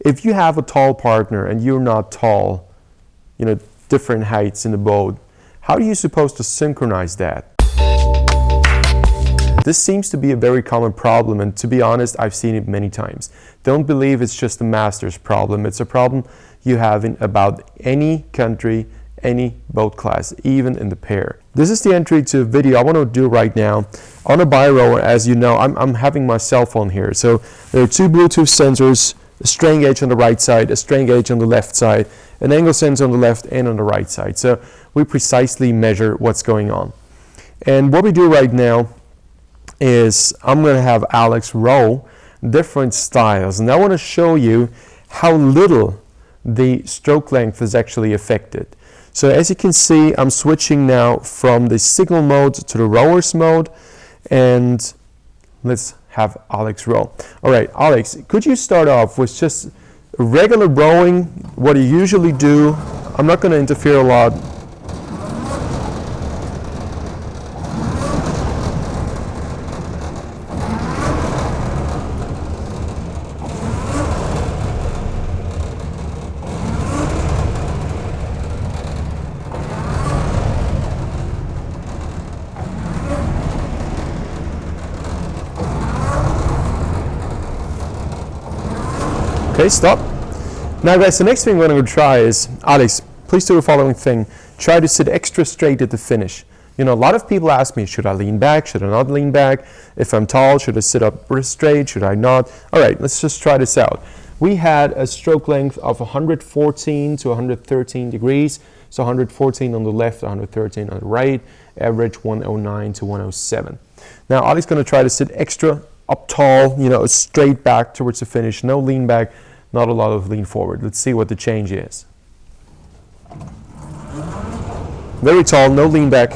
If you have a tall partner and you're not tall, different heights in the boat, how are you supposed to synchronize that? This seems to be a very common problem, and to be honest, I've seen it many times. Don't believe it's just a master's problem. It's a problem you have in about any country, any boat class, even in the pair. This is the entry to a video I want to do right now on a biro. As you know, I'm having my cell phone here. So there are two Bluetooth sensors, a strain gauge on the right side, a strain gauge on the left side, an angle sensor on the left and on the right side. So we precisely measure what's going on. And what we do right now is I'm going to have Alex row different styles, and I want to show you how little the stroke length is actually affected. So as you can see, I'm switching now from the signal mode to the rowers mode, and let's have Alex row. All right, Alex, could you start off with just regular rowing, what you usually do? I'm not going to interfere a lot. Okay, stop. Now guys, the next thing we're going to try is, Alex, please do the following thing. Try to sit extra straight at the finish. A lot of people ask me, should I lean back? Should I not lean back? If I'm tall, should I sit up straight? Should I not? All right, let's just try this out. We had a stroke length of 114 to 113 degrees. So 114 on the left, 113 on the right, average 109 to 107. Now Alex is going to try to sit extra up tall, straight back towards the finish, no lean back, not a lot of lean forward. Let's see what the change is. Very tall, no lean back,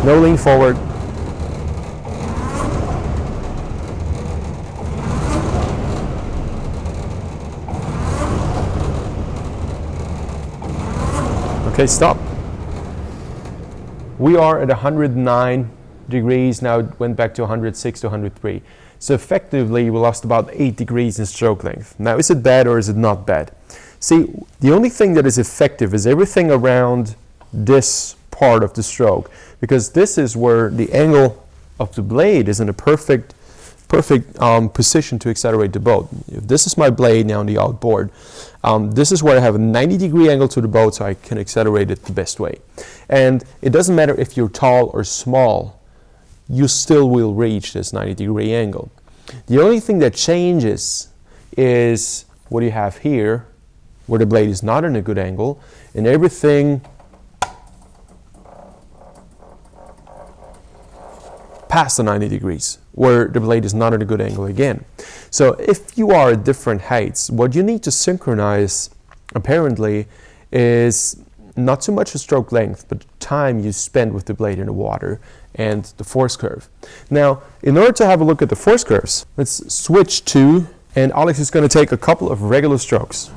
no lean forward. Okay, stop. We are at 109 degrees, now it went back to 106 to 103. So effectively we lost about 8 degrees in stroke length. Now is it bad or is it not bad? See, the only thing that is effective is everything around this part of the stroke, because this is where the angle of the blade is in a perfect position to accelerate the boat. If this is my blade now on the outboard, this is where I have a 90-degree angle to the boat, so I can accelerate it the best way. And it doesn't matter if you're tall or small, you still will reach this 90-degree angle. The only thing that changes is what you have here, where the blade is not in a good angle, and everything past the 90 degrees, where the blade is not at a good angle again. So if you are at different heights, what you need to synchronize, apparently, is not so much the stroke length, but the time you spend with the blade in the water and the force curve. Now, in order to have a look at the force curves, let's switch to, and Alex is going to take a couple of regular strokes.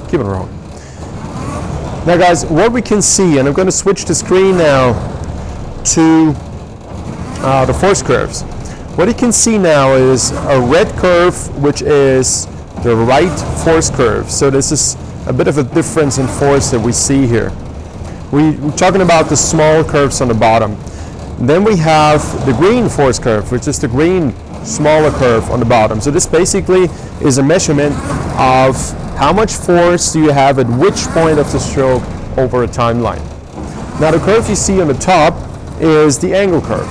Keep it rolling. Now guys, what we can see, and I'm going to switch the screen now to the force curves. What you can see now is a red curve, which is the right force curve. So this is a bit of a difference in force that we see here. We're talking about the small curves on the bottom. Then we have the green force curve, which is the green smaller curve on the bottom. So this basically is a measurement of how much force do you have at which point of the stroke over a timeline. Now the curve you see on the top is the angle curve.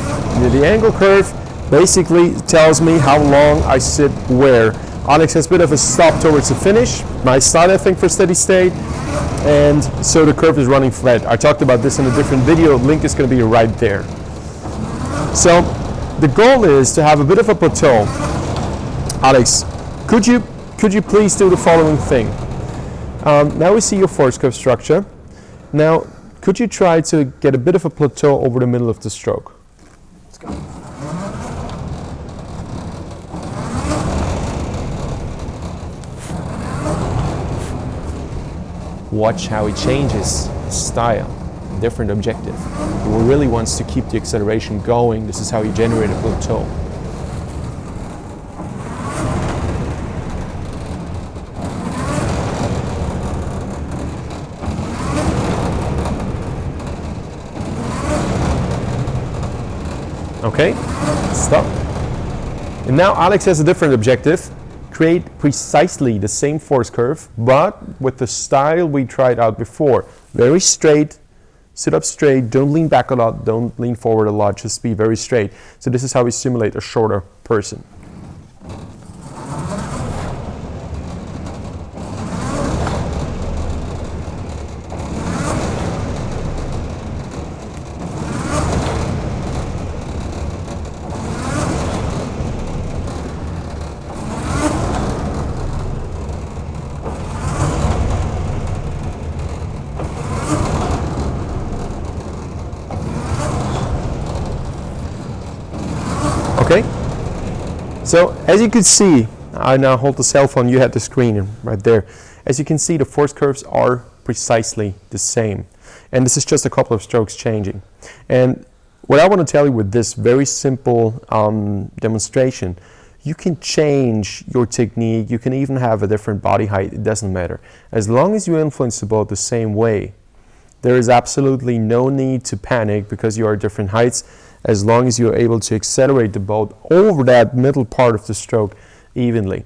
The angle curve basically tells me how long I sit where. Alex has a bit of a stop towards the finish, nice start I think for steady state, and so the curve is running flat. I talked about this in a different video, link is going to be right there. So the goal is to have a bit of a plateau. Alex, could you could you please do the following thing? Now we see your force curve structure. Now, could you try to get a bit of a plateau over the middle of the stroke? Let's go. Watch how he changes style, different objective. He really wants to keep the acceleration going. This is how you generate a plateau. Okay, stop. And now Alex has a different objective. Create precisely the same force curve, but with the style we tried out before. Very straight, sit up straight, don't lean back a lot, don't lean forward a lot, just be very straight. So this is how we simulate a shorter person. Okay, so as you can see, I now hold the cell phone, you had the screen right there. As you can see, the force curves are precisely the same. And this is just a couple of strokes changing. And what I want to tell you with this very simple demonstration, you can change your technique, you can even have a different body height, it doesn't matter. As long as you influence the boat the same way, there is absolutely no need to panic because you are different heights, as long as you're able to accelerate the boat over that middle part of the stroke evenly.